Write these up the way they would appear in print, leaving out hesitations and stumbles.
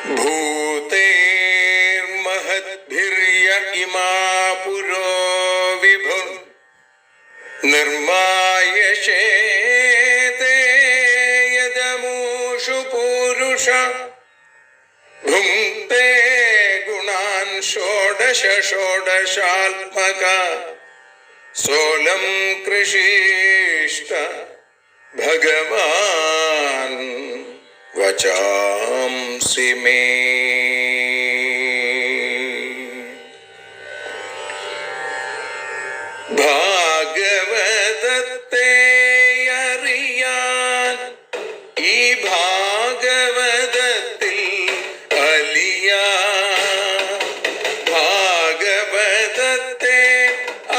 भूतेर्महद्भिर्य इमा पुरो विभुः निर्मायशेते यदमूषु पूरुष भुङ्क्ते गुणान् षोडश षोडशात्मका सोऽलं कृषीष्ट भगवान् वचांसि मे। ഭാഗവതത്തെ അറിയാൻ ഈ ഭാഗവതത്തിൽ അലിയാൻ, ഭാഗവതത്തെ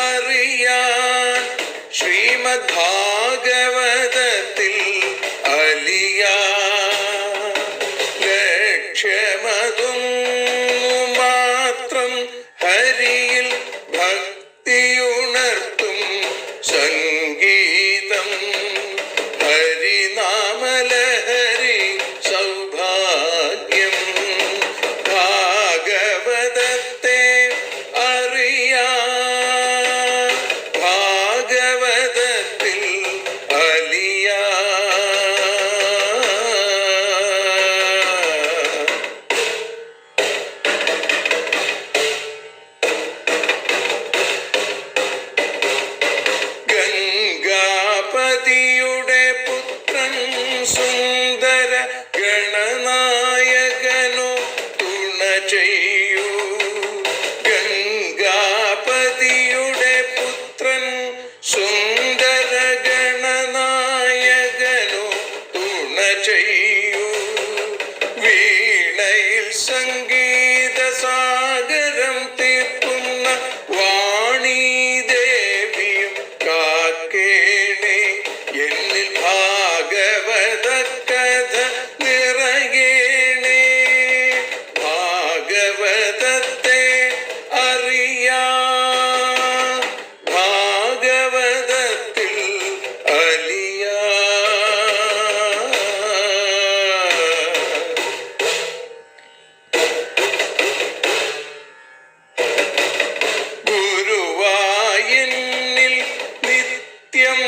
അറിയാൻ ശ്രീമദ് ഭാഗവതത്തിൽ അലിയാൻ, ലക്ഷ്യമതും മാത്രം ഹരിയിൽ ഭക്തിയുണർത്തും സംഗീതം ഹരിനാമലഹരി സൗഭാഗ്യം. ഭാഗവതത്തെ അറിയാൻ ഭാഗവതത്തിൽ അലിയാൻ. ഗംഗാപതിയുടെ പുത്രൻ സുന്ദര ഗണനായകനോ തുണ ചെയ്യൂ. ഗംഗാപതിയുടെ പുത്രൻ സുന്ദര ഗണനായകനോ തുണ ചെയ്യൂ. വീണയിൽ സംഗീത സാഗരം തീർക്കുന്ന വാണീദേവിയും കാക്കേണേ എന്നിൽ ഭാഗവത കഥ നിറയേണേ. ഭാഗവതത്തെ അറിയാൻ ഭാഗവതത്തിൽ അലിയാൻ. ഗുരുവായൂരിൽ നിത്യം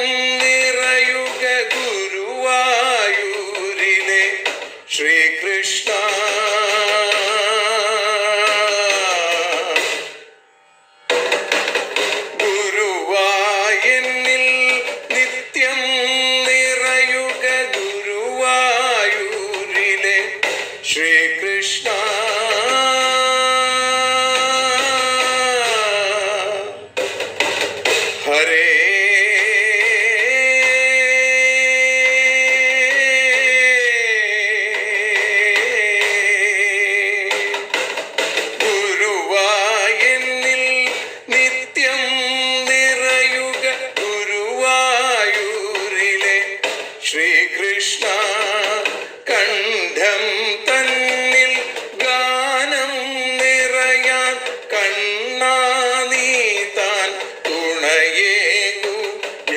നിറയുക ഗുരുവായൂരിലെ ശ്രീകൃഷ്ണ. ഗുരുവായൂരിൽ നിത്യം നിറയുക ഗുരുവായൂരിലെ ശ്രീകൃഷ്ണ. ഹരേ ഗുരുവായൂരിൽ നിത്യം നിറയുക ഗുരുവായൂരിലെ ശ്രീകൃഷ്ണ. കണ്ഠം തന്നിൽ ഗാനം നിറയാൻ കണ്ണാ നീ താൻ തുണയേകു.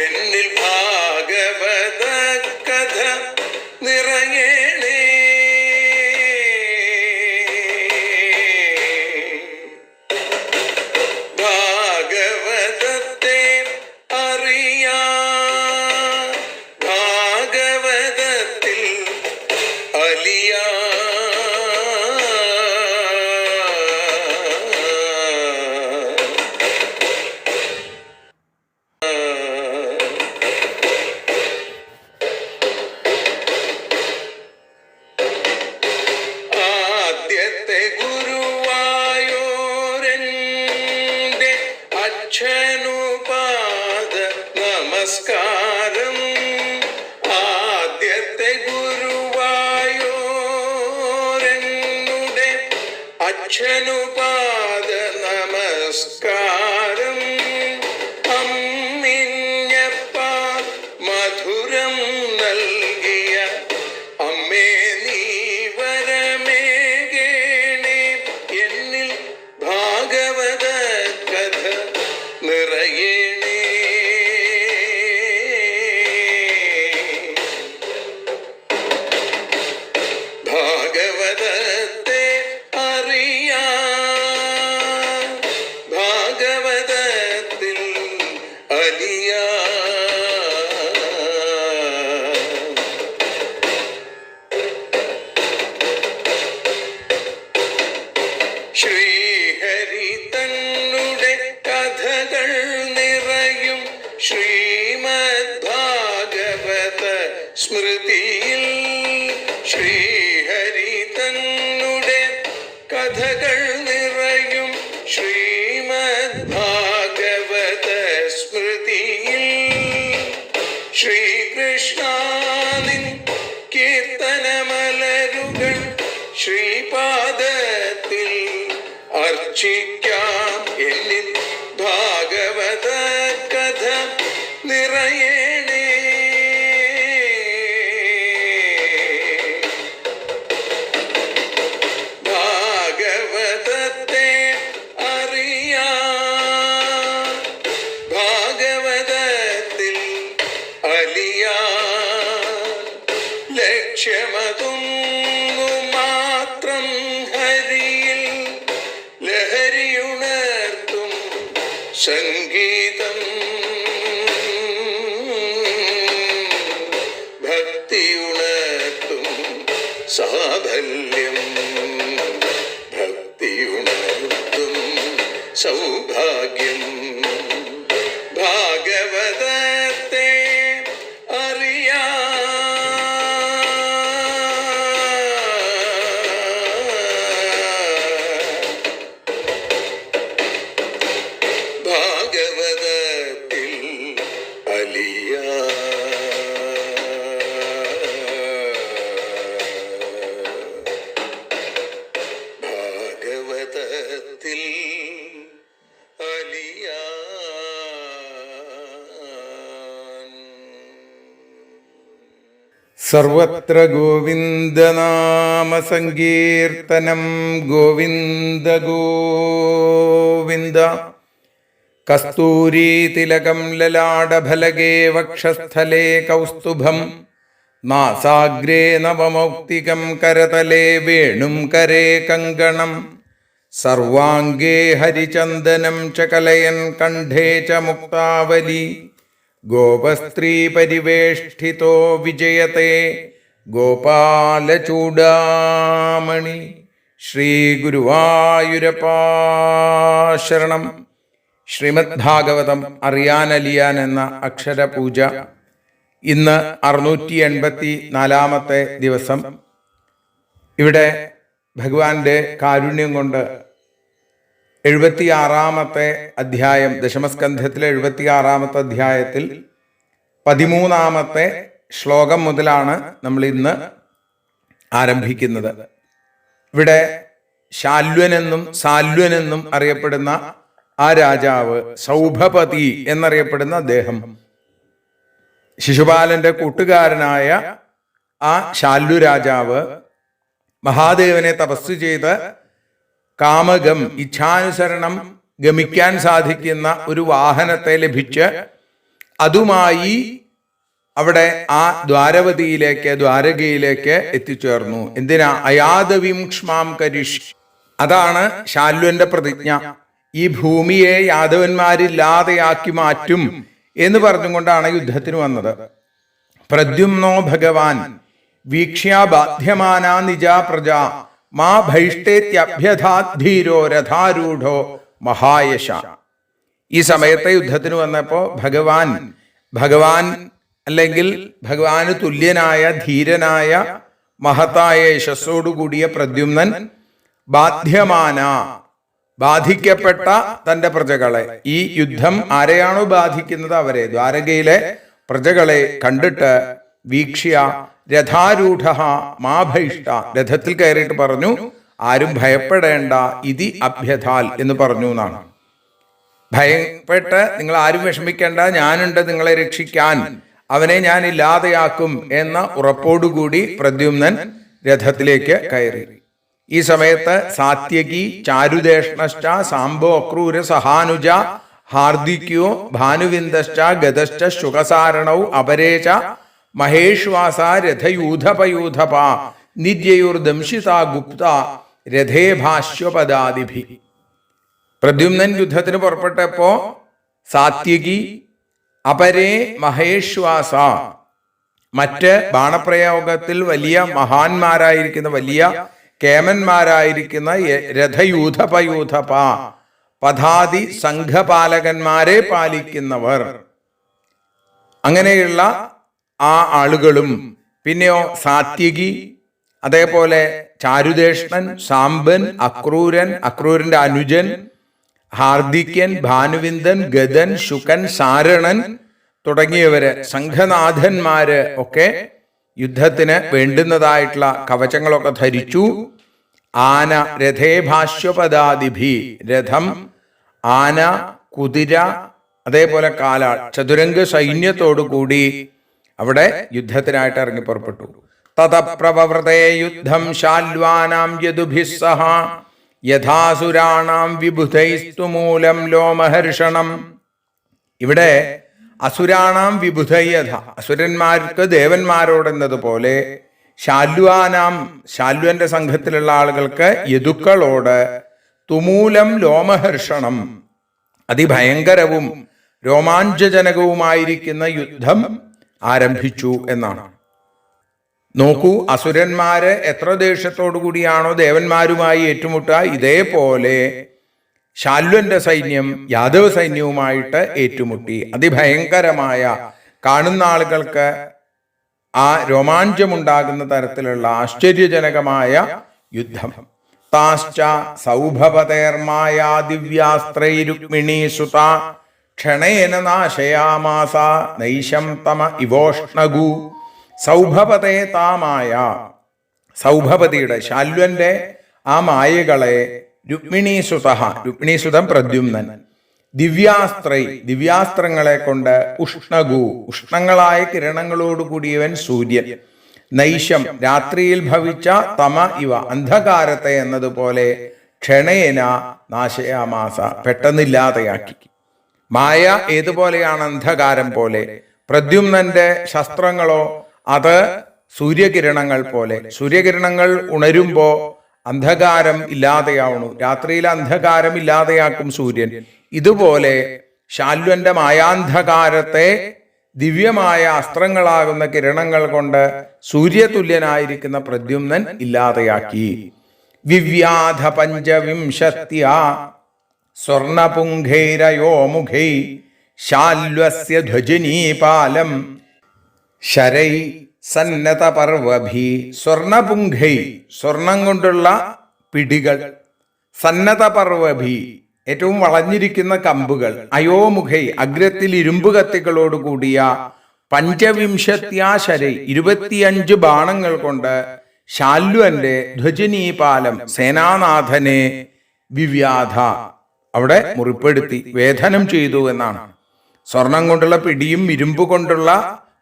എന്നിൽ ഭാഗവത കഥ നിറയേണേ. ഭാഗവതത്തെ അറിയാൻ ഭാഗവതത്തിൽ അലിയാൻ. ആദ്യത്തെ ഗുരുവായൂരന്റെ അച്ഛനുപാദ നമസ്കാരം. ആദ്യത്തെ ഗുരുവായൂരനുടെ അച്ഛനുപാദ നമസ്കാരം. അമ്മിഞ്ഞപ്പ മധുരം നൽകിയ അമ്മേ നീ വരമേകേണേ. എന്നിൽ ഭാഗവത കഥ നിറയേണേ. ഭാഗവതത്തെ ശ്രീഹരി തന്നുടെ കഥകൾ നിറയും ശ്രീമദ് ഭാഗവത സ്മൃതിയിൽ. ശ്രീഹരി തന്നുടെ കഥകൾ നിറയും ശ്രീമദ് ഭാഗവത സ്മൃതിയിൽ. ശ്രീകൃഷ്ണാനിൻ കീർത്തനമലരുകൾ ശ്രീപാദത്തിൽ അർച്ചിക്കാം. എന്നിൽ ഭാഗവത കഥ നിറയേണേ. ഭാഗവതത്തെ അറിയാം, ഭാഗവതത്തിൽ അലിയാൻ. ലക്ഷ്യമതൊന്നു മാത്രം ഹരിയിൽ ലഹരിയുണർത്തും സംഗീതം. ഭക്തിയുണർത്തും സാഫല്യം, ഭക്തിയുണർത്തും സൗഭാഗ്യം. ഭാഗവതത്തെ അറിയാം, ഭാഗവതത്തിൽ അലിയാൻ. ഭാഗവതത്തിൽ അലിയാൻ. സർവത്ര ഗോവിന്ദനാമ സങ്കീർത്തനം. ഗോവിന്ദ ഗോവിന്ദ. കസ്തൂരീ തിലകം ലലാടഫലകേ വക്ഷസ്ഥലേ കൗസ്തുഭം. നാസാഗ്രേ നവമൗക്തികം കരതലേ വേണും കരേ കങ്കണം. സർവാംഗേ ഹരിചന്ദനം ച കലയൻ കണ്ഠേ ച മുക്താവലി. ഗോപസ്ത്രീ പരിവേഷ്ഠിതോ വിജയത്തെ ഗോപാലചൂഡാമണി. ശ്രീ ഗുരുവായൂരപ്പാ ശരണം. ശ്രീമദ് ഭാഗവതം അറിയാനലിയാൻ എന്ന അക്ഷരപൂജ ഇന്ന് 684 ദിവസം. ഇവിടെ ഭഗവാന്റെ കാരുണ്യം കൊണ്ട് 76 അധ്യായം, ദശമസ്കന്ധത്തിലെ 76 അധ്യായത്തിൽ 13 ശ്ലോകം മുതലാണ് നമ്മൾ ഇന്ന് ആരംഭിക്കുന്നത്. ഇവിടെ ശാല്വനെന്നും സാല്വനെന്നും അറിയപ്പെടുന്ന ആ രാജാവ്, സൗഭപതി എന്നറിയപ്പെടുന്ന അദ്ദേഹം, ശിശുപാലന്റെ കൂട്ടുകാരനായ ആ ശാല്വ രാജാവ് മഹാദേവനെ തപസ് ചെയ്ത് കാമകം, ഇച്ഛാനുസരണം ഗമിക്കാൻ സാധിക്കുന്ന ഒരു വാഹനത്തെ ലഭിച്ച് അതുമായി അവിടെ ആ ദ്വാരകയിലേക്ക് എത്തിച്ചേർന്നു. എന്തിനാ? അയാദവിം ക്ഷ്മാം കരിഷ്. അതാണ് ശാല്വന്റെ പ്രതിജ്ഞ. ഈ ഭൂമിയെ യാദവന്മാരില്ലാതെയാക്കി മാറ്റും എന്ന് പറഞ്ഞുകൊണ്ടാണ് യുദ്ധത്തിന് വന്നത്. പ്രദ്യുമ്നോ ഭഗവാൻ വീക്ഷ്യ ബാധ്യമാനാ നിജാ പ്രജ മാ ഭൈഷ്ടേത്യഭ്യധാധീരോ രഥാരൂഢോ മഹായശ. ഈ സമയത്തെ യുദ്ധത്തിന് വന്നപ്പോ ഭഗവാൻ അല്ലെങ്കിൽ ഭഗവാന് തുല്യനായ ധീരനായ മഹത്തായ യശസ്സോടുകൂടിയ പ്രദ്യുമ്നൻ ബാധിക്കപ്പെട്ട തന്റെ പ്രജകളെ, ഈ യുദ്ധം ആരെയാണോ ബാധിക്കുന്നത് അവരെ, ദ്വാരകയിലെ പ്രജകളെ കണ്ടിട്ട് വീക്ഷ്യ രഥാരൂഢ മാ ഭൈഷ്ട, രഥത്തിൽ കയറിയിട്ട് പറഞ്ഞു, ആരും ഭയപ്പെടേണ്ട, ഇതി അഭ്യഥാൽ എന്ന് പറഞ്ഞു എന്നാണ്. ഭയപ്പെട്ട് നിങ്ങൾ ആരും വിഷമിക്കേണ്ട, ഞാനുണ്ട് നിങ്ങളെ രക്ഷിക്കാൻ, അവനെ ഞാൻ ഇല്ലാതെയാക്കും എന്ന ഉറപ്പോടുകൂടി പ്രദ്യുമ്നൻ രഥത്തിലേക്ക് കയറി. ഈ സമയത്ത് സാത്യകി, ചാരുദേഷ്ണശ്ച, സാംബോ അക്രൂര സഹാനുജ, ഹാർദിക്യോ, ഭാനുവിന്ദശ്ച, ഗതശ്ച, ശുകസാരണൗ, അപരേച, മഹേശ്വാസ, രഥയൂഥപയൂഥപ, നിദ്യയുർദംശിത ഗുപ്ത, രഥേ ഭാഷ്യപദാദിഭി. പ്രദ്യുമ്നൻ യുദ്ധത്തിന് പുറപ്പെട്ടപ്പോ സാത്യകി, അപരേ മഹേശ്വാസ, മറ്റ് ബാണപ്രയോഗത്തിൽ വലിയ മഹാന്മാരായിരിക്കുന്ന, വലിയ കേമന്മാരായിരിക്കുന്ന രഥയൂഥപയൂഥപ പഥാതി സംഘപാലകന്മാരെ പാലിക്കുന്നവർ, അങ്ങനെയുള്ള ആ ആളുകളും, പിന്നെയോ സാത്യകി, അതേപോലെ ചാരുദേഷ്ണൻ, സാമ്പൻ, അക്രൂരൻ, അക്രൂരന്റെ അനുജൻ, ഹാർദിക്യൻ, ഭാനുവിന്ദൻ, ഗദൻ, ശുകൻ, സാരണൻ തുടങ്ങിയവര്, സംഘനാഥന്മാര് ഒക്കെ യുദ്ധത്തിന് വേണ്ടുന്നതായിട്ടുള്ള കവചങ്ങളൊക്കെ ധരിച്ചു. ആന രഥേ ഭാഷ്യപദാദിഭി, രഥം, ആന, കുതിര, അതേപോലെ കാലാൾ, ചതുരംഗ സൈന്യത്തോടു കൂടി അവിടെ യുദ്ധത്തിനായിട്ട് ഇറങ്ങി പുറപ്പെട്ടു. തതപ്രവവൃതേ യുദ്ധം ശാല്വാനാം യദുഭിഃ സഹ യഥാസുരാണാം വിബുധൈസ്തു മൂലം ലോമഹർഷണം. ഇവിടെ അസുരാണാം വിബുധയഥ, അസുരന്മാർക്ക് ദേവന്മാരോടെന്നതുപോലെ ശാല്വാനാം, ശാല്വന്റെ സംഘത്തിലുള്ള ആളുകൾക്ക് യദുക്കളോട് തുമൂലം ലോമഹർഷണം, അതിഭയങ്കരവും രോമാഞ്ചജനകവുമായിരിക്കുന്ന യുദ്ധം ആരംഭിച്ചു എന്നാണ്. നോക്കൂ, അസുരന്മാര് എത്ര ദേഷ്യത്തോടു കൂടിയാണോ ദേവന്മാരുമായി ഏറ്റുമുട്ടുക, ഇതേപോലെ ശാല്വന്റെ സൈന്യം യാദവ സൈന്യവുമായിട്ട് ഏറ്റുമുട്ടി. അതിഭയങ്കരമായ, കാണുന്ന ആളുകൾക്ക് ആ രോമാഞ്ചമുണ്ടാകുന്ന തരത്തിലുള്ള ആശ്ചര്യജനകമായ യുദ്ധം. താശ്ച സൗഭവതേർമായാ ദിവ്യാസ്ത്രൈ രുക്മിണീ സുത ക്ഷണേന നാശയാമാസ നൈശം തമ ഇവോഷ്ണഗു. സൗഭവതേ താമായ, സൗഭവതിയുടെ, ശാല്വന്റെ ആ മായകളെ രുക്മിണീസുത, രുക്മിണീസുതം പ്രദ്യുമ്നൻ, ദിവ്യാസ്ത്രൈ, ദിവ്യാസ്ത്രങ്ങളെ കൊണ്ട് ഉഷ്ണഗു, ഉഷ്ണങ്ങളായ കിരണങ്ങളോടുകൂടിയവൻ സൂര്യൻ, നൈശം, രാത്രിയിൽ ഭവിച്ച തമ ഇവ, അന്ധകാരത്തെ എന്നതുപോലെ ക്ഷണേന നാശയാമാസ, പെട്ടെന്നില്ലാതെയാക്കി. മായ ഏതുപോലെയാണ്? അന്ധകാരം പോലെ. പ്രദ്യുമ്നന്റെ ശസ്ത്രങ്ങളോ അത് സൂര്യകിരണങ്ങൾ പോലെ. സൂര്യകിരണങ്ങൾ ഉണരുമ്പോ അന്ധകാരം ഇല്ലാതെയാവണു, രാത്രിയിൽ അന്ധകാരം ഇല്ലാതെയാക്കും സൂര്യൻ. ഇതുപോലെ ശാല്വന്റെ മായാന്ധകാരത്തെ ദിവ്യമായ അസ്ത്രങ്ങളാകുന്ന കിരണങ്ങൾ കൊണ്ട് സൂര്യതുല്യനായിരിക്കുന്ന പ്രദ്യുമ്നൻ ഇല്ലാതെയാക്കി. വിവ്യാധ പഞ്ചവിംശത്യ സ്വർണപുംഖൈരയോ മുഖൈ ശാല്വസ്യ ധ്വജനീപാലം ശരൈ സന്നതപർവഭി. സ്വർണപുംഖൈ, സ്വർണം കൊണ്ടുള്ള പിടികൾ, സന്നതപർവഭി, ഏറ്റവും വളഞ്ഞിരിക്കുന്ന കമ്പുകൾ, അയോമുഖൈ, അഗ്രത്തിൽ ഇരുമ്പ് കത്തികളോട് കൂടിയ പഞ്ചവിംശത്യാശരൈ, 25 ബാണങ്ങൾ കൊണ്ട് ശാല്വന്റെ ധ്വജനീപാലം, സേനാനാഥനെ വിവ്യാധ, അവിടെ മുറിപ്പെടുത്തി, വേധനം ചെയ്തു എന്നാണ്. സ്വർണം കൊണ്ടുള്ള പിടിയും ഇരുമ്പ് കൊണ്ടുള്ള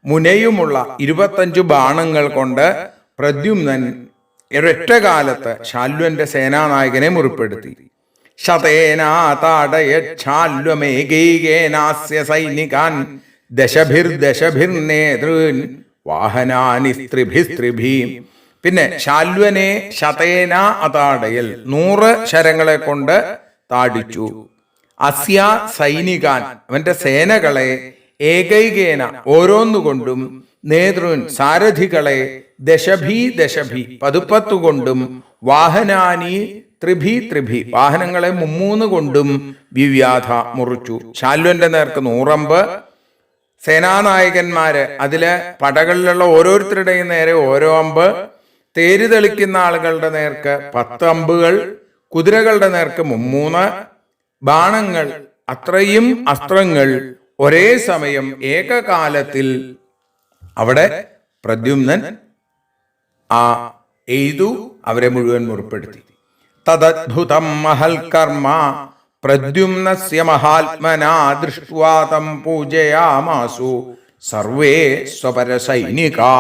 മുനയുമുള്ള 25 ബാണങ്ങൾ കൊണ്ട് പ്രദ്യുമ്നൻ ഒരൊറ്റ കാലത്ത് ശാല്വന്റെ സേനാനായകനെ മുറിപ്പെടുത്തി. ശതേനാതാടയച്ഛാല്വമേകൈകേനാസ്യ സൈനികാൻ ദശഭിർദശഭിർനേതൃൻ വാഹനാനി സ്ത്രിഭിസ്ത്രിഭി. പിന്നെ ശാല്വനെ ശതേന അതാടയൽ, 100 ശരങ്ങളെ കൊണ്ട് താടിച്ചു. അസ്യ സൈനികാൻ, അവന്റെ സേനകളെ, ഏകൈകേന, ഓരോന്നുകൊണ്ടും, നേതൃൻ, സാരഥികളെ, ദശഭി ദശഭി, 10 കൊണ്ടും, വാഹനാനി ത്രിഭി ത്രിഭി, വാഹനങ്ങളെ 3 കൊണ്ടും വിവ്യാധ മുറിച്ചു. ശാല്വന്റെ നേർക്ക് 100 അമ്പ്, സേനാനായകന്മാര് അതിലെ പടകളിലുള്ള ഓരോരുത്തരുടെയും നേരെ ഓരോ അമ്പ്, തേര് തെളിക്കുന്ന ആളുകളുടെ നേർക്ക് 10 അമ്പുകൾ, കുതിരകളുടെ നേർക്ക് 3 ബാണങ്ങൾ, അത്രയും അസ്ത്രങ്ങൾ ഒരേ സമയം ഏകകാലത്തിൽ അവിടെ പ്രദ്യുമ്നൻ എയ്തു അവരെ മുഴുവൻ മുറിപ്പെടുത്തി. തദദ്ഭുതം മഹൽ കർമ്മ പ്രദ്യുമ്നസ്യ മഹാത്മനാ ദൃഷ്ട്വാ തം പൂജയാമാസു സർവേ സ്വപരസൈനികാ.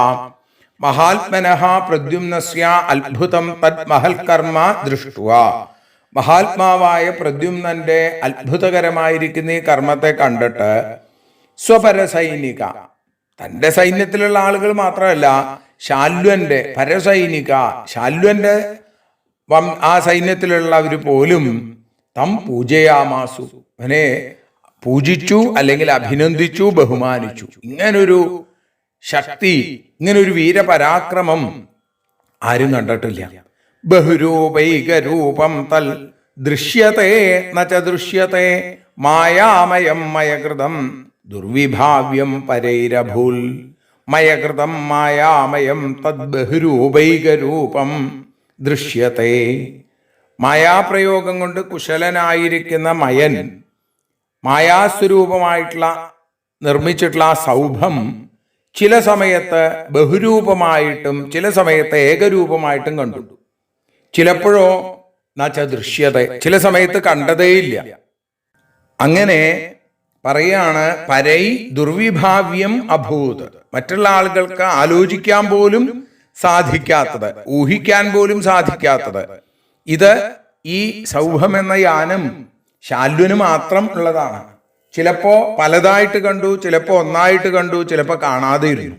മഹാത്മനഃ പ്രദ്യുമ്നസ്യ അത്ഭുതം തദ് മഹൽ കർമ്മ ദൃഷ്ട്വാ. മഹാത്മാവായ പ്രദ്യുമ്നന്റെ അത്ഭുതകരമായിരിക്കുന്ന ഈ കർമ്മത്തെ കണ്ടിട്ട് സ്വപരസൈനിക, തന്റെ സൈന്യത്തിലുള്ള ആളുകൾ മാത്രമല്ല, ശാല്വന്റെ പരസൈനിക, ശാല്വന്റെ ആ സൈന്യത്തിലുള്ളവർ പോലും തം പൂജയാമാസു, അവനെ പൂജിച്ചു, അല്ലെങ്കിൽ അഭിനന്ദിച്ചു, ബഹുമാനിച്ചു. ഇങ്ങനൊരു ശക്തി, ഇങ്ങനൊരു വീരപരാക്രമം ആരും കണ്ടിട്ടില്ല. ബഹുരൂപൈകരൂപം തൽ ദൃശ്യത്തെ നച ദൃശ്യത്തെ മായാമയം മയകൃതം ദുർവിഭാവ്യം പരൈരഭൂൽ. മയകൃതം മായാമയം തദ് ബഹുരൂപൈകരൂപം ദൃശ്യത്തെ. മായാപ്രയോഗം കൊണ്ട് കുശലനായിരിക്കുന്ന മയൻ മായാസ്വരൂപമായിട്ടുള്ള നിർമ്മിച്ചിട്ടുള്ള ആ സൗഭം ചില സമയത്ത് ബഹുരൂപമായിട്ടും ചില സമയത്ത് ഏകരൂപമായിട്ടും കണ്ടു. ചിലപ്പോഴോ നച്ച ദൃശ്യത, ചില സമയത്ത് കണ്ടതേയില്ല. അങ്ങനെ പറയാണ് പരൈ ദുർവിഭാവ്യം അഭൂത്. മറ്റുള്ള ആളുകൾക്ക് ആലോചിക്കാൻ പോലും സാധിക്കാത്തത്, ഊഹിക്കാൻ പോലും സാധിക്കാത്തത്. ഇത് ഈ സൗഭം എന്ന യാനം ശാല്വന് മാത്രം ഉള്ളതാണ്. ചിലപ്പോ പലതായിട്ട് കണ്ടു, ചിലപ്പോ ഒന്നായിട്ട് കണ്ടു, ചിലപ്പോ കാണാതെ ഇരുന്നു.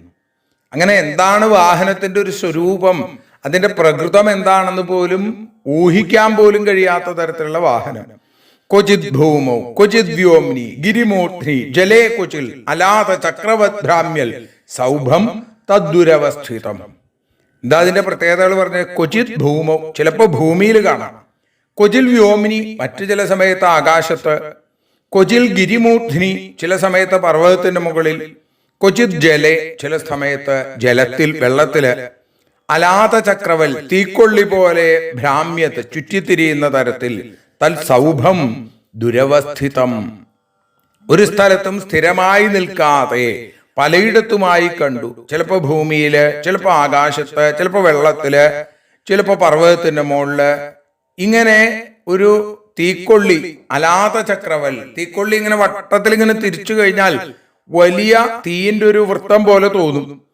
അങ്ങനെ എന്താണ് വാഹനത്തിന്റെ ഒരു സ്വരൂപം, അതിന്റെ പ്രകൃതം എന്താണെന്ന് പോലും ഊഹിക്കാൻ പോലും കഴിയാത്ത തരത്തിലുള്ള വാഹനം. ക്വചിത് ഭൂമോ ക്വചിത് വ്യോംനി ഗിരിമൂർധ്നി ജലേ ക്വചിൽ അലാത ചക്രവത് ഭ്രാമ്യൽ സൗഭം തദ്ദുരവസ്ഥിതം. എന്താ അതിന്റെ പ്രത്യേകതകൾ പറഞ്ഞ? ക്വചിത് ഭൂമോ, ചിലപ്പോ ഭൂമിയിൽ കാണാം. ക്വചിൽ വ്യോമിനി, മറ്റു ചില സമയത്ത് ആകാശത്ത്. ക്വചിൽ ഗിരിമൂർധ്നി, ചില സമയത്ത് പർവ്വതത്തിന്റെ മുകളിൽ. ക്വചിത് ജലെ, ചില സമയത്ത് ജലത്തിൽ, വെള്ളത്തില്. അലാത ചക്രവൽ, തീക്കൊള്ളി പോലെ ഭ്രാമ്യത്ത്, ചുറ്റിത്തിരിയുന്ന തരത്തിൽ. തൽ സൗഭം ദുരവസ്ഥിതം, ഒരു സ്ഥലത്തും സ്ഥിരമായി നിൽക്കാതെ പലയിടത്തുമായി കണ്ടു. ചിലപ്പോ ഭൂമിയില്, ചിലപ്പോ ആകാശത്ത്, ചിലപ്പോ വെള്ളത്തില്, ചിലപ്പോ പർവ്വതത്തിന്റെ മുകളില്. ഇങ്ങനെ ഒരു തീക്കൊള്ളി, അലാത ചക്രവൽ, തീക്കൊള്ളി ഇങ്ങനെ വട്ടത്തിൽ ഇങ്ങനെ തിരിച്ചു കഴിഞ്ഞാൽ വലിയ തീയിന്റെ ഒരു വൃത്തം പോലെ തോന്നും.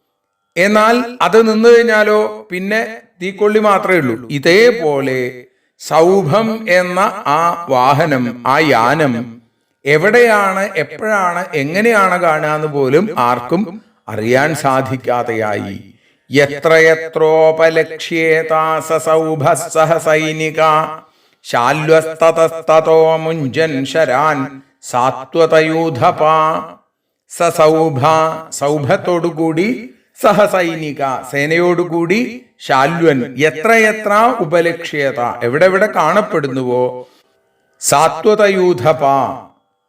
എന്നാൽ അത് നിന്നു കഴിഞ്ഞാലോ പിന്നെ തീക്കൊള്ളി മാത്രമേ ഉള്ളൂ. ഇതേപോലെ സൗഭം എന്ന ആ വാഹനം, ആ യാനം എവിടെയാണ്, എപ്പോഴാണ്, എങ്ങനെയാണ് കാണുക പോലും ആർക്കും അറിയാൻ സാധിക്കാതെയായി. യത്രയത്രോപലക്ഷ്യേതാ സൗഭ സഹ സൈനിക ശാല്വസ്തതസ്തതോ മുഞ്ജൻ ശരാൻ സാത്വതയൂഥപ. സൗഭ, സൗഭത്തോടുകൂടി, സഹസൈനിക, സേനയോടുകൂടി, ശാല്വൻ, എത്ര ഉപലക്ഷ്യത, എവിടെ കാണപ്പെടുന്നുവോ, സാത്വതയൂഥപ,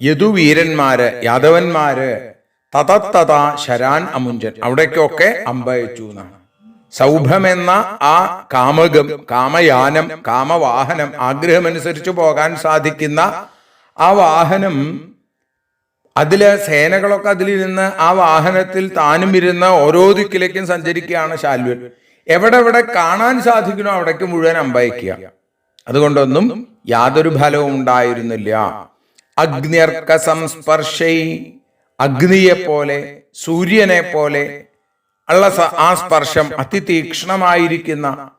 യദുവീരന്മാര്, യാദവന്മാര്, തതത്തത ശരാൻ അമുഞ്ചൻ, അവിടേക്കൊക്കെ അമ്പയച്ചു എന്നാണ്. സൗഭമെന്ന ആ കാമകം, കാമയാനം, കാമവാഹനം, ആഗ്രഹമനുസരിച്ച് പോകാൻ സാധിക്കുന്ന ആ വാഹനം, അതില് സേനകളൊക്കെ അതിലിരുന്ന് ആ വാഹനത്തിൽ താനും ഇരുന്ന് ഓരോ ദിക്കിലേക്കും സഞ്ചരിക്കുകയാണ് ശാല്വൻ. എവിടെ കാണാൻ സാധിക്കണോ അവിടേക്ക് മുഴുവൻ അമ്പയക്കുക. അതുകൊണ്ടൊന്നും യാതൊരു ഫലവും ഉണ്ടായിരുന്നില്ല. അഗ്ന്യർക്ക സംസ്പർശൈ, അഗ്നിയെ പോലെ, സൂര്യനെ പോലെ ഉള്ള ആ സ്പർശം, അതിതീക്ഷ്ണമായിരിക്കുന്ന.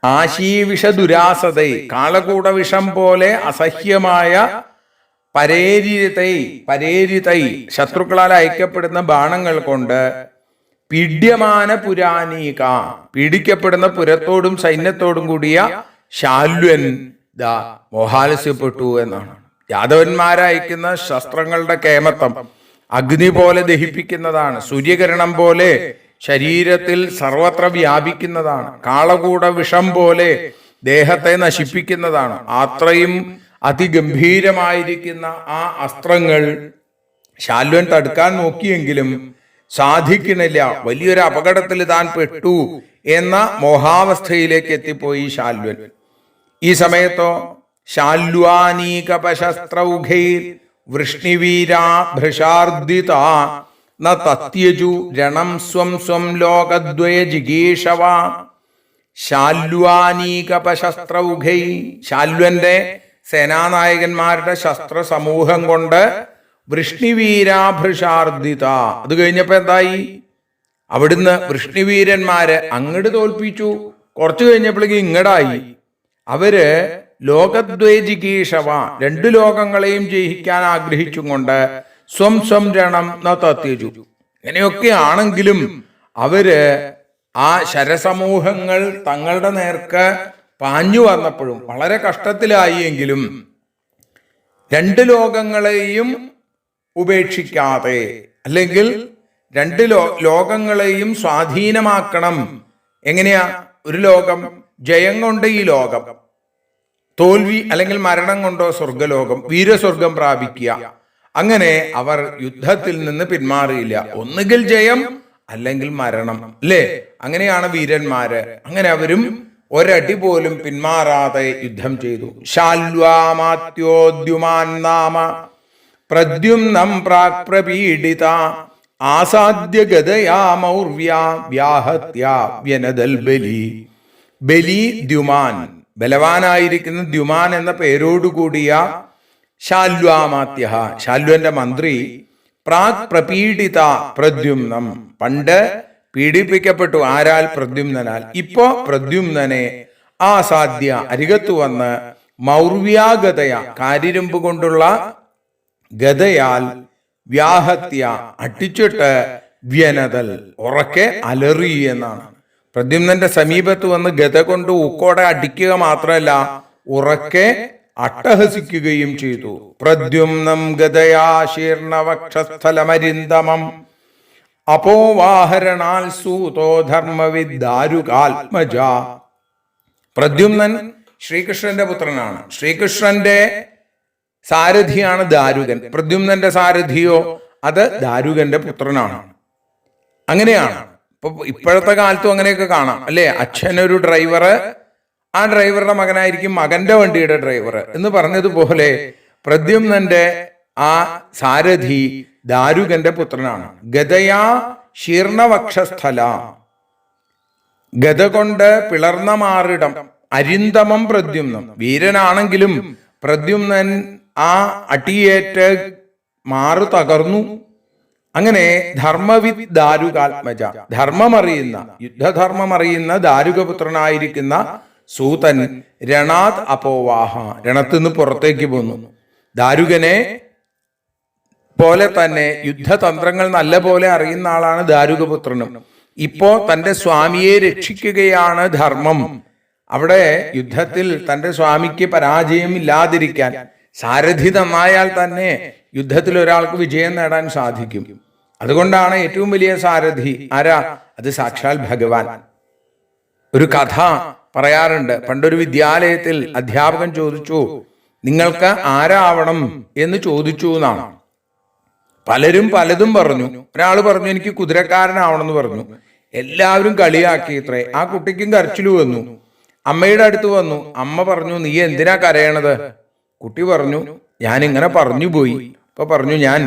ആശീവിഷദുരാസതൈ, കാളകൂട വിഷം പോലെ അസഹ്യമായ. പരേരിതൈ, ശത്രുക്കളാൽ അയക്കപ്പെടുന്ന ബാണങ്ങൾ കൊണ്ട്. പീഡ്യമാന പുരാനീക, പീഡിക്കപ്പെടുന്ന പുരത്തോടും സൈന്യത്തോടും കൂടിയ ശാല്വൻ മോഹാലസ്യപ്പെട്ടു എന്നാണ്. യാദവന്മാരയക്കുന്ന ശസ്ത്രങ്ങളുടെ കേമത്വം അഗ്നി പോലെ ദഹിപ്പിക്കുന്നതാണ്. സൂര്യകിരണം പോലെ ശരീരത്തിൽ സർവത്ര വ്യാപിക്കുന്നതാണ്. കാളകൂട വിഷം പോലെ ദേഹത്തെ നശിപ്പിക്കുന്നതാണ്. അത്രയും അതിഗംഭീരമായിരിക്കുന്ന ആ അസ്ത്രങ്ങൾ ശാല്വൻ തടുക്കാൻ നോക്കിയെങ്കിലും സാധിക്കണില്ല. വലിയൊരു അപകടത്തിൽ താൻ പെട്ടു എന്ന മോഹാവസ്ഥയിലേക്ക് എത്തിപ്പോയി ശാല്വൻ. ഈ സമയത്തോ ശാല്വാനീകപശസ്ത്രൗഘൈർ വൃഷ്ണിവീരാ ഭൃശാർദിത ന തത്യജു രണം സ്വം സ്വം ലോകദ്വയ ജിഗീഷവ. ശാല്വാനീകപശസ്ത്രൗഘൈ, ശാല്വന്റെ സേനാനായകന്മാരുടെ ശസ്ത്ര സമൂഹം കൊണ്ട്. വൃഷ്ണിവീരാഭൃഷാർദിത, അത് കഴിഞ്ഞപ്പോ എന്തായി? അവിടുന്ന് വൃഷ്ണിവീരന്മാര് അങ്ങട് തോൽപ്പിച്ചു. കുറച്ചു കഴിഞ്ഞപ്പോഴേക്കും ഇങ്ങടായി. അവര് ലോകദ്വേജികീഷവ, രണ്ടു ലോകങ്ങളെയും ജയിക്കാൻ ആഗ്രഹിച്ചും കൊണ്ട് സ്വം സ്വം രണം ന തത്യജു. ഇങ്ങനെയൊക്കെ ആണെങ്കിലും അവര് ആ ശരസമൂഹങ്ങൾ തങ്ങളുടെ നേർക്ക് പാഞ്ഞു വന്നപ്പോഴും വളരെ കഷ്ടത്തിലായി. എങ്കിലും രണ്ട് ലോകങ്ങളെയും ഉപേക്ഷിക്കാതെ, അല്ലെങ്കിൽ രണ്ട് ലോകങ്ങളെയും സ്വാധീനമാക്കണം. എങ്ങനെയാ? ഒരു ലോകം ജയം കൊണ്ട് ഈ ലോകം, തോൽവി അല്ലെങ്കിൽ മരണം കൊണ്ടോ സ്വർഗലോകം, വീരസ്വർഗം പ്രാപിക്കുക. അങ്ങനെ അവർ യുദ്ധത്തിൽ നിന്ന് പിന്മാറിയില്ല. ഒന്നുകിൽ ജയം അല്ലെങ്കിൽ മരണം, അല്ലേ? അങ്ങനെയാണ് വീരന്മാര്. അങ്ങനെ അവരും ഒരടി പോലും പിന്മാറാതെ യുദ്ധം ചെയ്തു. ശാല്വാമാത്യോദ്യുമാൻ നാമ പ്രദ്യുമ്നം പ്രാക് പ്രപീഡിത ആസാദ്യ ഗദയാ മൗർവ്യാ വ്യാഹത്യാ വ്യനദൽ ബലി. ബലി ദ്യുമാൻ, ബലവാനായിരിക്കുന്ന ദ്യുമാൻ എന്ന പേരോടുകൂടിയ ശാല്വാമാത്യ, ശാല്വന്റെ മന്ത്രി, പ്രാക് പ്രപീഡിത പ്രദ്യുമ്നം, പണ്ട് പീഡിപ്പിക്കപ്പെട്ടു. ആരാൽ? പ്രദ്യുമ്നാൽ. ഇപ്പോ പ്രദ്യുമ്നെ ആസാദ്യ, അരികത്തു വന്ന്, മൗർവ്യാഗതയ, കാരിരുമ്പ് കൊണ്ടുള്ള ഗതയാൽ, വ്യാഹത്യ, അടിച്ചിട്ട്, വ്യനതൽ, ഉറക്കെ അലറി എന്നാണ്. പ്രദ്യുമ്നന്റെ സമീപത്ത് വന്ന് ഗത കൊണ്ട് ഊക്കോടെ അടിക്കുക മാത്രമല്ല, ഉറക്കെ അട്ടഹസിക്കുകയും ചെയ്തു. പ്രദ്യുമ്നം ഗതയാ ശീർണവക്ഷസ്ഥലമരിന്തമം അപോവാഹരണാൽ സൂതോ ധർമ്മവിദ്ദാരുകാത്മജ. പ്രദ്യുമ്നൻ ശ്രീകൃഷ്ണന്റെ പുത്രനാണ്. ശ്രീകൃഷ്ണന്റെ സാരഥിയാണ് ദാരുകൻ. പ്രദ്യുമ്നന്റെ സാരഥിയോ അത് ദാരുകന്റെ പുത്രനാണ്. അങ്ങനെയാണ്. ഇപ്പോഴത്തെ കാലത്തും അങ്ങനെയൊക്കെ കാണാം, അല്ലെ? അച്ഛനൊരു ഡ്രൈവറ്, ആ ഡ്രൈവറുടെ മകനായിരിക്കും മകന്റെ വണ്ടിയുടെ ഡ്രൈവർ എന്ന് പറഞ്ഞതുപോലെ പ്രദ്യുമ്നന്റെ ആ സാരഥി ദാരുകന്റെ പുത്രനാണ്. ഗതയാ ശീർണവക്ഷസ്ഥല, ഗത കൊണ്ട് പിളർന്ന മാറിടം, അരിന്തമം പ്രദ്യുമ്നം. വീരനാണെങ്കിലും പ്രദ്യുമ്നൻ ആ അടിയേറ്റ് മാറു തകർന്നു. അങ്ങനെ ധർമ്മവിദ് ദാരുകാത്മജ, ധർമ്മമറിയുന്ന, യുദ്ധധർമ്മം അറിയുന്ന ദാരുകപുത്രനായിരിക്കുന്ന സൂതൻ രണാത് അപോവാഹ, രണത്തിന്ന് പുറത്തേക്ക് പോന്നു. ദാരുകനെ പോലെ തന്നെ യുദ്ധതന്ത്രങ്ങൾ നല്ല പോലെ അറിയുന്ന ആളാണ് ദാരുകപുത്രനും. ഇപ്പോ തന്റെ സ്വാമിയെ രക്ഷിക്കുകയാണ് ധർമ്മം. അവിടെ യുദ്ധത്തിൽ തന്റെ സ്വാമിക്ക് പരാജയം ഇല്ലാതിരിക്കാൻ, സാരഥി നന്നായാൽ തന്നെ യുദ്ധത്തിൽ ഒരാൾക്ക് വിജയം നേടാൻ സാധിക്കും. അതുകൊണ്ടാണ് ഏറ്റവും വലിയ സാരഥി ആരാ? അത് സാക്ഷാൽ ഭഗവാൻ. ഒരു കഥ പറയാറുണ്ട്. പണ്ടൊരു വിദ്യാലയത്തിൽ അധ്യാപകൻ ചോദിച്ചു, നിങ്ങൾക്ക് ആരാവണം എന്ന് ചോദിച്ചു എന്നാണ്. പലരും പലതും പറഞ്ഞു. ഒരാൾ പറഞ്ഞു എനിക്ക് കുതിരക്കാരനാവണമെന്ന് പറഞ്ഞു. എല്ലാവരും കളിയാക്കിയത്രേ. ആ കുട്ടിക്കും കരച്ചിൽ വന്നു. അമ്മയുടെ അടുത്ത് വന്നു. അമ്മ പറഞ്ഞു, നീ എന്തിനാ കരയണത്? കുട്ടി പറഞ്ഞു, ഞാൻ ഇങ്ങനെ പറഞ്ഞു പോയി. അപ്പൊ പറഞ്ഞു, ഞാൻ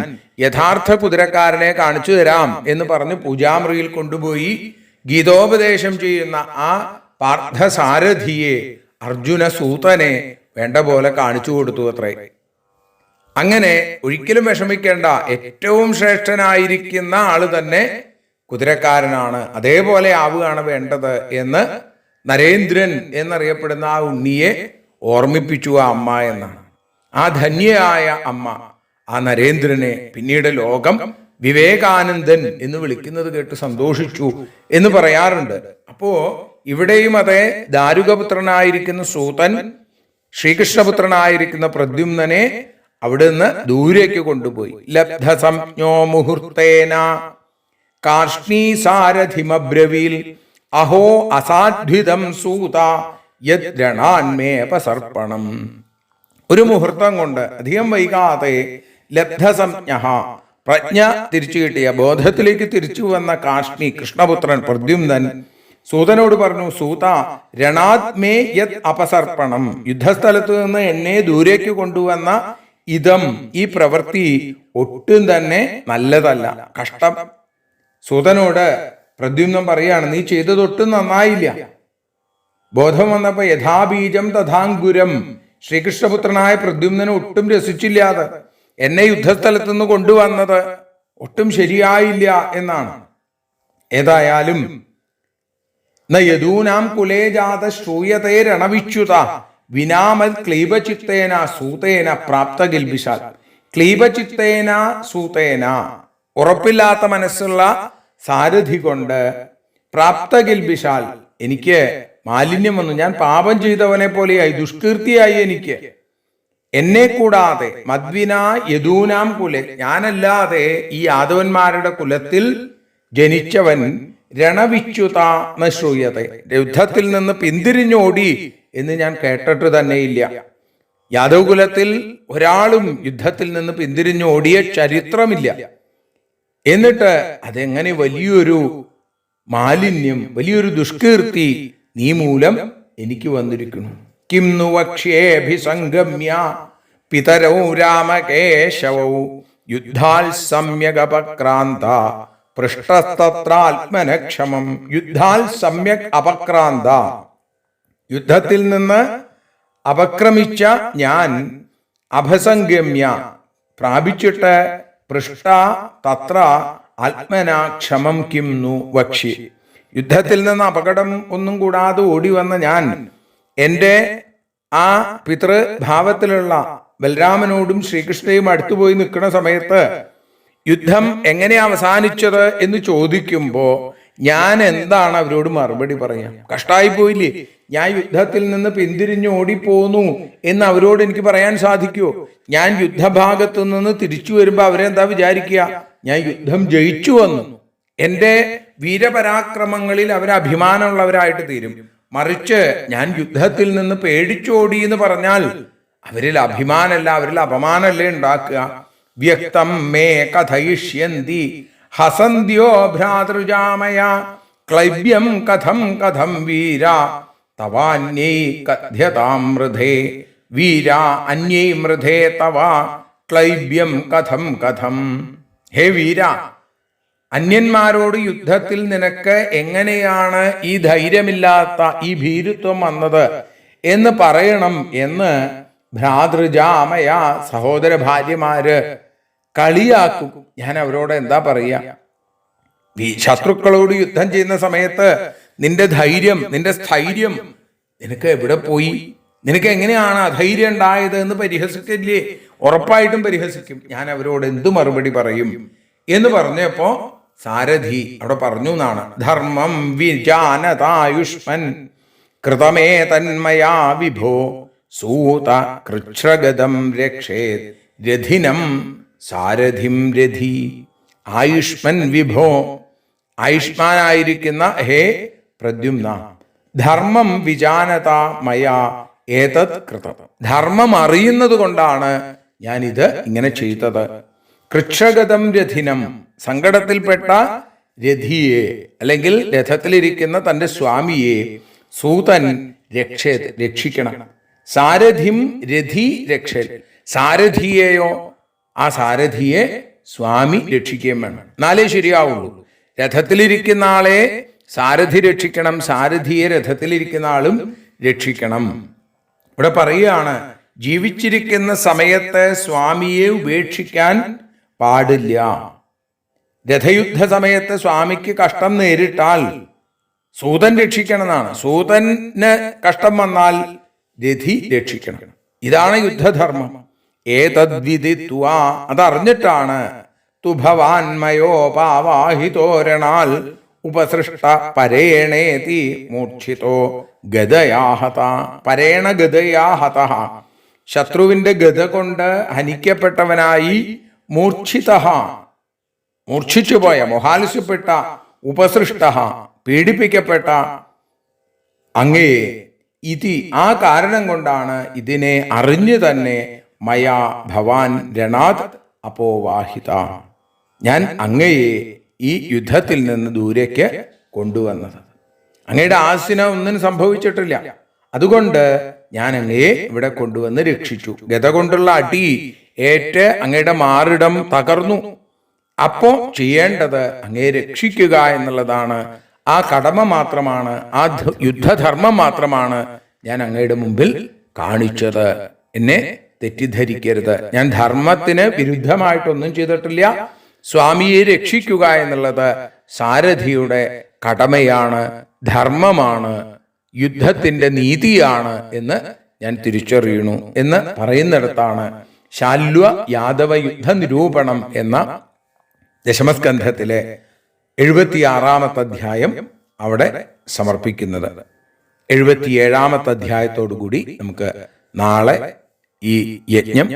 യഥാർത്ഥ കുതിരക്കാരനെ കാണിച്ചു തരാം എന്ന് പറഞ്ഞ് പൂജാമുറിയിൽ കൊണ്ടുപോയി ഗീതോപദേശം ചെയ്യുന്ന ആ പാർത്ഥസാരഥിയെ, അർജുന സൂതനെ വേണ്ട പോലെ കാണിച്ചു കൊടുത്തു അത്രേ. അങ്ങനെ ഒരിക്കലും വിഷമിക്കേണ്ട, ഏറ്റവും ശ്രേഷ്ഠനായിരിക്കുന്ന ആള് തന്നെ കുതിരക്കാരനാണ്, അതേപോലെ ആവുകയാണ് വേണ്ടത് എന്ന് നരേന്ദ്രൻ എന്നറിയപ്പെടുന്ന ആ ഉണ്ണിയെ ഓർമ്മിപ്പിച്ചു ആ അമ്മ എന്നാണ്. ആ ധന്യയായ അമ്മ ആ നരേന്ദ്രനെ പിന്നീട് ലോകം വിവേകാനന്ദൻ എന്ന് വിളിക്കുന്നത് കേട്ട് സന്തോഷിച്ചു എന്ന് പറയാറുണ്ട്. അപ്പോ ഇവിടെയും അതേ, ദാരുകപുത്രനായിരിക്കുന്ന സൂതൻ ശ്രീകൃഷ്ണപുത്രനായിരിക്കുന്ന പ്രദ്യുമ്നെ അവിടുന്ന് ദൂരേക്ക് കൊണ്ടുപോയി. ലബ്ധ സംജ്ഞോ മുഹൂർത്തേന കാർഷ്ണീസാരഥിമബ്രവീൽ അഹോ അസാധ്വിതം സൂത യദ്രണാന്മേപസർപ്പണം. ഒരു മുഹൂർത്തം കൊണ്ട്, അധികം വൈകാതെ, ലബ്ധസംജ്ഞ, പ്രജ്ഞ തിരിച്ചു കിട്ടിയ, ബോധത്തിലേക്ക് തിരിച്ചു വന്ന കാഷ്ണി കൃഷ്ണപുത്രൻ പ്രദ്യുമ്നൻ സൂതനോട് പറഞ്ഞു, സൂത രണാത്മേ യത് അപസർപ്പണം, യുദ്ധസ്ഥലത്ത് നിന്ന് എന്നെ ദൂരേക്ക് കൊണ്ടുവന്ന ഇതം, ഈ പ്രവൃത്തി ഒട്ടും തന്നെ നല്ലതല്ല, കഷ്ടം. സൂതനോട് പ്രദ്യുമ്നൻ പറയാണ്, നീ ചെയ്തതൊട്ടും നന്നായില്ല. ബോധം വന്നപ്പോ യഥാബീജം തഥാങ്കുരം, ശ്രീകൃഷ്ണപുത്രനായ പ്രദ്യുമ്നന് ഒട്ടും രസിച്ചില്ലാതെ എന്നെ യുദ്ധസ്ഥലത്ത് നിന്ന് കൊണ്ടുവന്നത് ഒട്ടും ശരിയായില്ല എന്നാണ്. ഏതായാലും യദൂനാം കുലേജാത ശ്രൂയതേ രണവിച്യുത വിനാമൽ ക്ലീബചിത്തേന സൂതേന പ്രാപ്ത ഗിൽബിഷാൽ. ക്ലീബചിത്തേന സൂതേന, ഉറപ്പില്ലാത്ത മനസ്സുള്ള സാരഥി കൊണ്ട്, പ്രാപ്ത ഗിൽബിഷാൽ, എനിക്ക് മാലിന്യം വന്നു, ഞാൻ പാപം ചെയ്തവനെ പോലെയായി, ദുഷ്കീർത്തിയായി എനിക്ക്. എന്നെ കൂടാതെ മദ്വിനാ യദൂനാം കുലെ, ഞാനല്ലാതെ ഈ യാദവന്മാരുടെ കുലത്തിൽ ജനിച്ചവൻ രണവിച്യുത ന ശ്രൂയത്തെ, യുദ്ധത്തിൽ നിന്ന് പിന്തിരിഞ്ഞോടി എന്ന് ഞാൻ കേട്ടിട്ട് തന്നെയില്ല. യാദവ് കുലത്തിൽ ഒരാളും യുദ്ധത്തിൽ നിന്ന് പിന്തിരിഞ്ഞോടിയ ചരിത്രമില്ല. എന്നിട്ട് അതെങ്ങനെ വലിയൊരു മാലിന്യം, വലിയൊരു ദുഷ്കീർത്തി നീ മൂലം എനിക്ക് വന്നിരിക്കുന്നു. കിം नु വക്ഷ്യേഭിസംഗമ്യ പിതരൗ രാമകേശവൗ യുദ്ധാൽ സമ്യക് അപക്രാന്ത പൃഷ്ടസ്തത്രാത്മനക്ഷമം. യുദ്ധാൽ സമ്യക് അപക്രാന്ത, യുദ്ധത്തിൽ നിന്ന് അപക്രമിച്ച ഞാൻ അഭസംഗമ്യ പ്രാപിച്ചിട്ട് പൃഷ്ട തത്ര ആത്മനാക്ഷമം കിം नु വക്ഷി. യുദ്ധത്തിൽ നിന്ന് അപകടം ഒന്നും കൂടാതെ ഓടി വന്ന ഞാൻ എൻ്റെ ആ പിതൃഭാവത്തിലുള്ള ബലരാമനോടും ശ്രീകൃഷ്ണയും അടുത്തുപോയി നിൽക്കുന്ന സമയത്ത് യുദ്ധം എങ്ങനെ അവസാനിച്ചത് എന്ന് ചോദിക്കുമ്പോ ഞാൻ എന്താണ് അവരോട് മറുപടി പറയാം? കഷ്ടായി പോയില്ലേ, ഞാൻ യുദ്ധത്തിൽ നിന്ന് പിന്തിരിഞ്ഞ് ഓടിപ്പോന്നു എന്ന് അവരോട് എനിക്ക് പറയാൻ സാധിക്കുമോ? ഞാൻ യുദ്ധഭാഗത്തു നിന്ന് തിരിച്ചു വരുമ്പോ അവരെന്താ വിചാരിക്കുക? ഞാൻ യുദ്ധം ജയിച്ചു വന്നു. എൻ്റെ വീരപരാക്രമങ്ങളിൽ അവർ അഭിമാനമുള്ളവരായിട്ട് തീരും. മറിച്ച് ഞാൻ യുദ്ധത്തിൽ നിന്ന് പേടിച്ചോടി എന്ന് പറഞ്ഞാൽ അവരിൽ അഭിമാനമല്ല, അവരിൽ അപമാനമല്ലേ ഉണ്ടാക്കുക. വ്യക്തം മേ കഥയിഷ്യന്തി ഹസന്ത്യോ ഭ്രാതൃജാമയ ക്ലൈബ്യം കഥം കഥം വീര തവാന്യൈ കഥ്യതാം മൃധേ. വീര അന്യൈ മൃധേ തവ ക്ലൈബ്യം കഥം കഥം. ഹേ വീര, അന്യന്മാരോട് യുദ്ധത്തിൽ നിനക്ക് എങ്ങനെയാണ് ഈ ധൈര്യമില്ലാത്ത ഈ ഭീരുത്വം വന്നത് എന്ന് പറയണം എന്ന് ഭ്രാതൃജാമയ സഹോദര ഭാര്യമാര് കളിയാക്കും. ഞാൻ അവരോട് എന്താ പറയുക? ഈ ശത്രുക്കളോട് യുദ്ധം ചെയ്യുന്ന സമയത്ത് നിന്റെ ധൈര്യം, നിന്റെ സ്ഥൈര്യം നിനക്ക് എവിടെ പോയി? നിനക്ക് എങ്ങനെയാണ് അധൈര്യം ഉണ്ടായത് എന്ന് പരിഹസിക്കില്ലേ? ഉറപ്പായിട്ടും പരിഹസിക്കും. ഞാൻ അവരോട് എന്തു മറുപടി പറയും എന്ന് പറഞ്ഞപ്പോ സാരഥി അവിടെ പറഞ്ഞു എന്നാണ്, ധർമ്മം വിജാനതായുഷ്മൻ കൃതമേ തന്മയാ വിഭോ സൂത കൃച്ഛ്രഗതം രക്ഷേത് രഥിനം സാരഥിം രഥി. ആയുഷ്മൻ വിഭോ, ആയുഷ്മാനായിരിക്കുന്ന ഹേ പ്രദ്യുമ്ന, ധർമ്മം വിജാനത മയാ ഏതത് കൃതം. ധർമ്മം അറിയുന്നത് കൊണ്ടാണ് ഞാനിത് ഇങ്ങനെ ചെയ്തത്. കൃച്ഛ്രഗതം രഥിനം, സങ്കടത്തിൽപ്പെട്ട രഥിയെ അല്ലെങ്കിൽ രഥത്തിലിരിക്കുന്ന തന്റെ സ്വാമിയെ സൂതൻ രക്ഷിക്കണം. സാരഥിം രഥി രക്ഷ, സാരഥിയെയോ ആ സാരഥിയെ സ്വാമി രക്ഷിക്കുകയും വേണം, എന്നാലേ ശരിയാവുള്ളൂ. രഥത്തിലിരിക്കുന്ന ആളെ സാരഥി രക്ഷിക്കണം, സാരഥിയെ രഥത്തിലിരിക്കുന്ന ആളും രക്ഷിക്കണം. ഇവിടെ പറയുകയാണ്, ജീവിച്ചിരിക്കുന്ന സമയത്ത് സ്വാമിയെ ഉപേക്ഷിക്കാൻ പാടില്ല. രഥയുദ്ധ സമയത്ത് സ്വാമിക്ക് കഷ്ടം നേരിട്ടാൽ സൂതൻ രക്ഷിക്കണം എന്നാണ്. സൂതന് കഷ്ടം വന്നാൽ രഥി രക്ഷിക്കണം. ഇതാണ് യുദ്ധധർമ്മം. ഏതദ്വിദിത്വാ, അതറിഞ്ഞിട്ടാണ് തുഭവാൻമയോപാവാഹിതോരണാൽ ഉപസൃഷ്ട പരേണേതി മൂർച്ഛിതോ ഗദയാഹത. പരേണ ഗദയാഹത, ശത്രുവിന്റെ ഗദ കൊണ്ട് ഹനിക്കപ്പെട്ടവനായി മൂർച്ഛിത, മൂർച്ഛിച്ചുപോയ, മോഹാലസ്യപ്പെട്ട, ഉപസൃഷ്ട, പീഡിപ്പിക്കപ്പെട്ട അങ്ങേ ഇതി, ആ കാരണം കൊണ്ടാണ് ഇതിനെ അറിഞ്ഞു തന്നെ മയാ ഭവാൻ രണാത് അപോവാഹിത, ഞാൻ അങ്ങയെ ഈ യുദ്ധത്തിൽ നിന്ന് ദൂരേക്ക് കൊണ്ടുവന്നത്. അങ്ങയുടെ ആസിന് ഒന്നും സംഭവിച്ചിട്ടില്ല, അതുകൊണ്ട് ഞാൻ അങ്ങയെ ഇവിടെ കൊണ്ടുവന്ന് രക്ഷിച്ചു. ഗത കൊണ്ടുള്ള അടി ഏറ്റ് അങ്ങയുടെ മാറിടം തകർന്നു. അപ്പോ ചെയ്യേണ്ടത് അങ്ങയെ രക്ഷിക്കുക എന്നുള്ളതാണ്. ആ കടമ മാത്രമാണ്, ആ യുദ്ധധർമ്മം മാത്രമാണ് ഞാൻ അങ്ങയുടെ മുമ്പിൽ കാണിച്ചത്. എന്നെ തെറ്റിദ്ധരിക്കരുത്. ഞാൻ ധർമ്മത്തിന് വിരുദ്ധമായിട്ടൊന്നും ചെയ്തിട്ടില്ല. സ്വാമിയെ രക്ഷിക്കുക എന്നുള്ളത് സാരഥിയുടെ കടമയാണ്, ധർമ്മമാണ്, യുദ്ധത്തിന്റെ നീതിയാണ് എന്ന് ഞാൻ തിരിച്ചറിയണു എന്ന് പറയുന്നിടത്താണ് ശാല്വ യാദവ യുദ്ധ നിരൂപണം എന്ന ദശമസ്കന്ധത്തിലെ 76-ാമത്തെ അധ്യായം അവിടെ സമർപ്പിക്കുന്നത്. 77-ാമത്തെ അധ്യായത്തോടു കൂടി നമുക്ക് നാളെ ഈ യജ്ഞം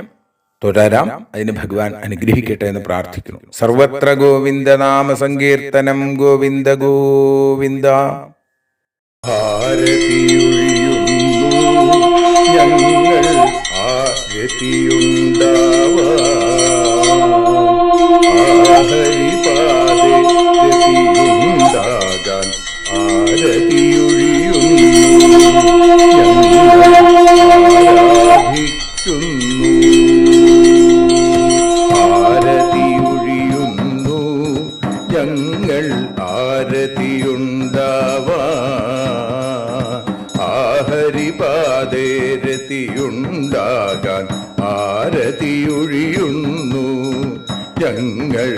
തുടരാം. അതിന് ഭഗവാൻ അനുഗ്രഹിക്കട്ടെ എന്ന് പ്രാർത്ഥിക്കുന്നു. സർവത്ര ഗോവിന്ദനാമ സങ്കീർത്തനം. ഗോവിന്ദ ഗോവിന്ദ. ഭാരതിയൊഴിയുന്നു ഞങ്ങൾ ആരതിയുണ്ടാവാ രതിയുണ്ടാകാൻ ആരതിയൊഴിയുന്നു ഞങ്ങൾ ആരതിയുണ്ടാവാ ആഹരിപാദേ രതിയുണ്ടാകാൻ ആരതിയൊഴിയുന്നു ഞങ്ങൾ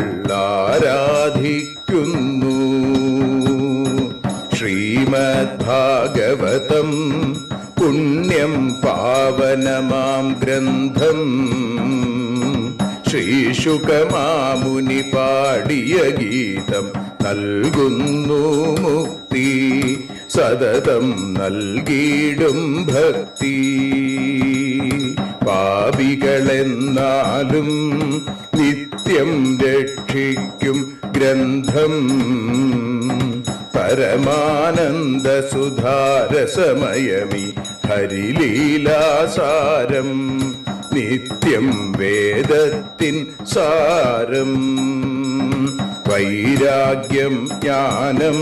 ആരാധിക്കുന്നു. ശ്രീമദ്ഭാഗവതം പുണ്യം പാവനമാം ഗ്രന്ഥം ശ്രീശുകമാമുനി പാടിയ ഗീതം നൽകുന്നു മുക്തി സതതം നൽകിയിടും ഭക്തി. പാപികളെന്നാലും നിത്യം രക്ഷിക്കും ഗ്രന്ഥം പരമാനന്ദ സുധാരസമയമി ഹരിലീലാസാരം നിത്യം വേദത്തിൻ സാരം. വൈരാഗ്യം ജ്ഞാനം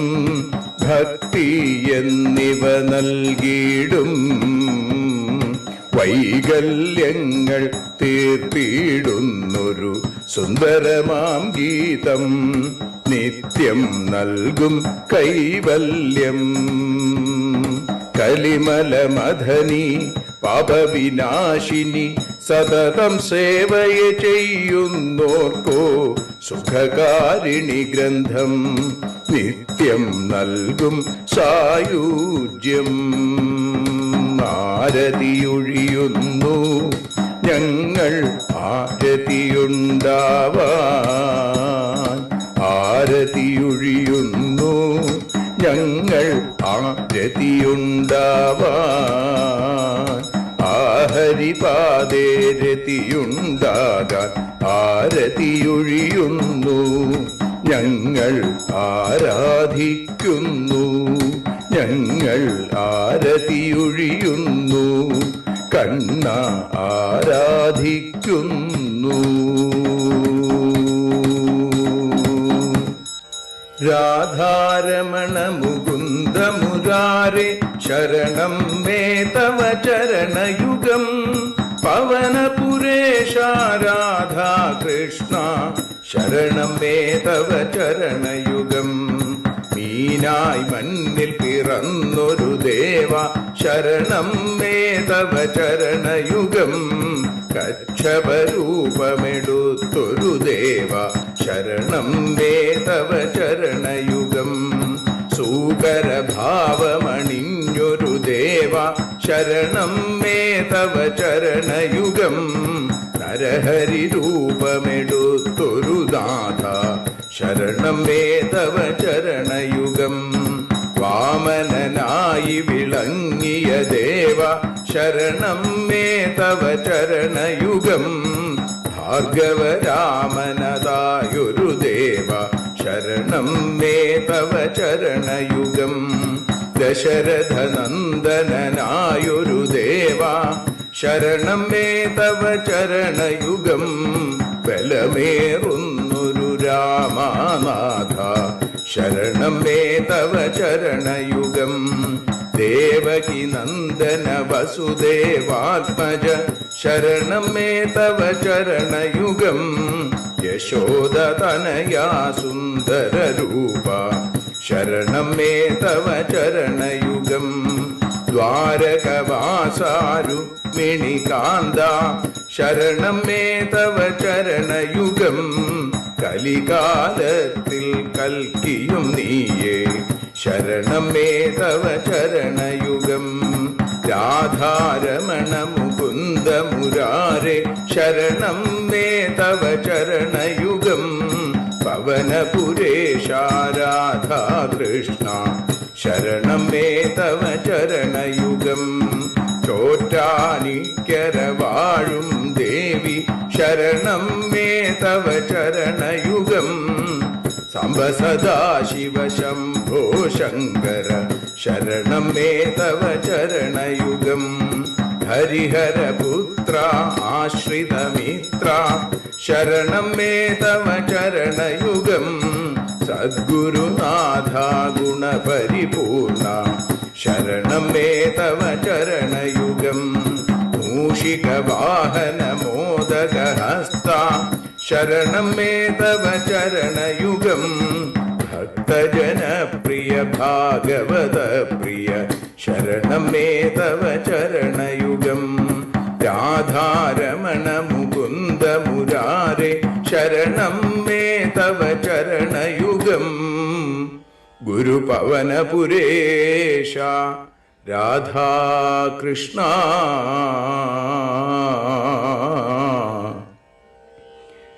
ഭക്തി എന്നിവ നൽകിയിടും വൈകല്യങ്ങൾ തീർത്തിടുന്നൊരു സുന്ദരമാം ഗീതം നിത്യം നൽകും കൈവല്യം. കലിമലമഥനി പാപവിനാശിനി സതതം സേവയ ചെയ്യുന്നോർക്കോ സുഖകാരിണി ഗ്രന്ഥം നിത്യം നൽകും സായുജ്യം. ആരതിയൊഴിയുന്നു ഞങ്ങൾ ആരതിയുണ്ടാവാൻ ആരതിയൊഴിയുന്നു ഞങ്ങൾ ആരതിയുണ്ടാവാൻ ആഹരിപാദേ രതിയുണ്ടാകാൻ ആരതിയൊഴിയുന്നു ഞങ്ങൾ ആരാധിക്കുന്നു. ഞങ്ങൾ ആരതിയൊഴിയുന്നു കണ്ണ ആരാധിക്കുന്നു. രാധാരമണ മുകുന്ദ മുരാരെ ശരണം മേ തവ ചരണയുഗം. പവനപുരേശ രാധാ കൃഷ്ണ ശരണം മേ തവ ചരണയുഗം. മീനായി മണ്ണിൽ പിറന്നൊരു ദേവ ശരണം മേ തവ ചരണയുഗം. കച്ഛപരൂപമെടുത്തൊരു ദേവ ശരണം മേ തവ ചരണയുഗം. സൂകരഭാവമണിഞ്ഞൊരു ദേവ ശരണം മേ തവ ചരണയുഗം. നരഹരി രൂപമെടുത്തൊരു നാഥ ശരണം മേ തവ ചരണയുഗം. വാമനനായി വിളങ്ങിയ ദേവ ശരണം മേ തവ ചരണയുഗം. ഭാർഗവരാമനതായൊരു ദേവ ശരണം മേ തവ ചരണയുഗം. ദശരഥനന്ദനായൊരു ദേവ ശരണം മേ തവ ചരണയുഗം. ബലമേറുന്നൊരു രാമനാഥ ശരണം മേ തവ ചരണയുഗം. ദേവകി നന്ദന വസുദേവാത്മജ ശരണം മേ തവ ചരണയുഗം. യശോദതനയാ സുന്ദര രൂപ ശരണം മേ തവ ചരണയുഗം. ദ്വാരകവാസാരുക്മിണികാന്ത ശരണം മേ തവ ചരണയുഗം. കലികാലത്തിൽ കൽക്കിയും നീയേ ശരണം മേ തവ ചരണയുഗം. രാധാരമണ മുകുന്ദ മുരാരെ ശരണം മേ തവ ചരണയുഗം. പവനപുരേശ രാധാ കൃഷ്ണ ശരണം മേ തവ ചരണയുഗം. ചോറ്റാനിക്കര വാഴും ദേവി ശരണം മേ തവ ചരണയുഗം സാംബ സദാശിവ ശംഭോ ശങ്കര ശരണം മേ തവ ചരണയുഗം ഹരിഹരപുത്ര ആശ്രിതമിത്ര ശരണം മേ തവ ചരണയുഗം സദ്ഗുരുനാഥ ഗുണപരിപൂർണ ശരണം മേ തവ ചരണയുഗം മൂഷികവാഹന മോദകഹസ്ത ശരണം മേ തവ ചരണയുഗം ഭക്തജനപ്രിയ ഭാഗവത പ്രിയ ശരണം മേ തവ ചരണയുഗം രാധാരമണ മുകുന്ദ മുരാരെ ശരണം മേ തവ ചരണയുഗം ഗുരുപവനപുരേശ രാധാകൃഷ്ണ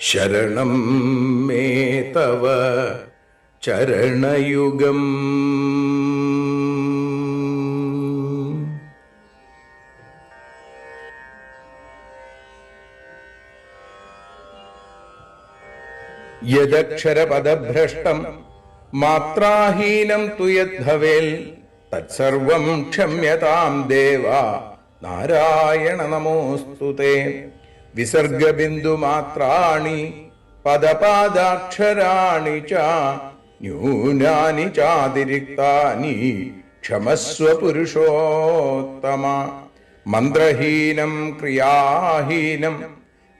ശരണം മേ തവ ചരണയുഗം. യദക്ഷരപദഭ്രഷ്ടം മാത്രാഹീനം തു യദ്ഭവേൽ തത്സർവം ക്ഷമ്യതാം ദേവ നാരായണ നമോസ്തുതേ. വിസർഗബിന്ദുമാത്രാണി പദപാദാക്ഷരാണി ച ന്യൂനാനി ചാതിരിക്താനി ക്ഷമസ്വ പുരുഷോത്തമ. മന്ത്രഹീനം ക്രിയാഹീനം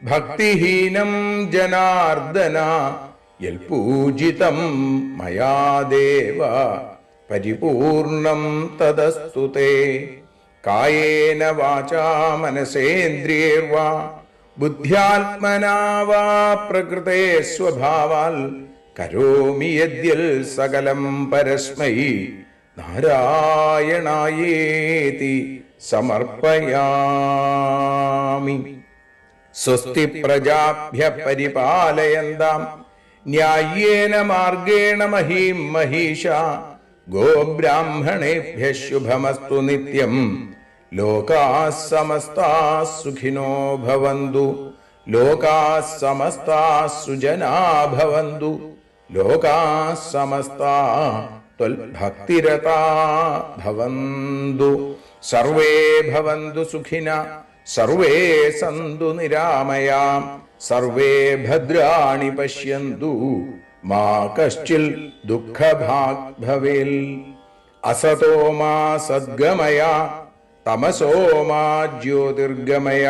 ഭക്തിഹീനം ജനാർദ്ദന യൽപൂജിതം മയാ ദേവ പരിപൂർണം തദസ്തു തേ. കായേന വാചാ മനസേന്ദ്രിയൈർവാ ബുദ്ധ്യാത്മനാ വാ പ്രകൃതേ സ്വഭാവാൽ കരോമി യദ്യൽ സകലം പരസ്മൈ നാരായണായേതി സമർപ്പയാമി. സ്വസ്തി പ്രജാഭ്യ പരിപാലയന്താം ന്യായേന മാർഗേണ മഹീം മഹീഷ. ഗോബ്രാഹ്മണേഭ്യഃ ശുഭമസ്തു നിത്യം. ലോകാഃ സമസ്താഃ സുഖിനോ ഭവന്തു. ലോകാഃ സമസ്താഃ സുജനാ ഭവന്തു. ലോകാഃ സമസ്താഃ ത്വൽഭക്തിരതാ ഭവന്തു. സർവേ ഭവന്തു സുഖിനഃ സർവേ സന്തു നിരാമയാം. സർവേ ഭദ്രാണി പശ്യന്തു മാ കശ്ചിൽ ദുഃഖഭാഗ് ഭവേൽ. അസതോ മാ സദ്ഗമയ തമസോ മാ ജ്യോതിർഗമയ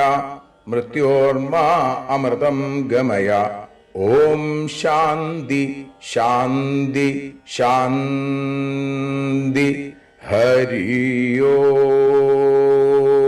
മൃത്യോർമാ അമൃതം ഗമയ. ഓം ശാന്തി ശാന്തി ശാന്തി. ഹരി ഓം.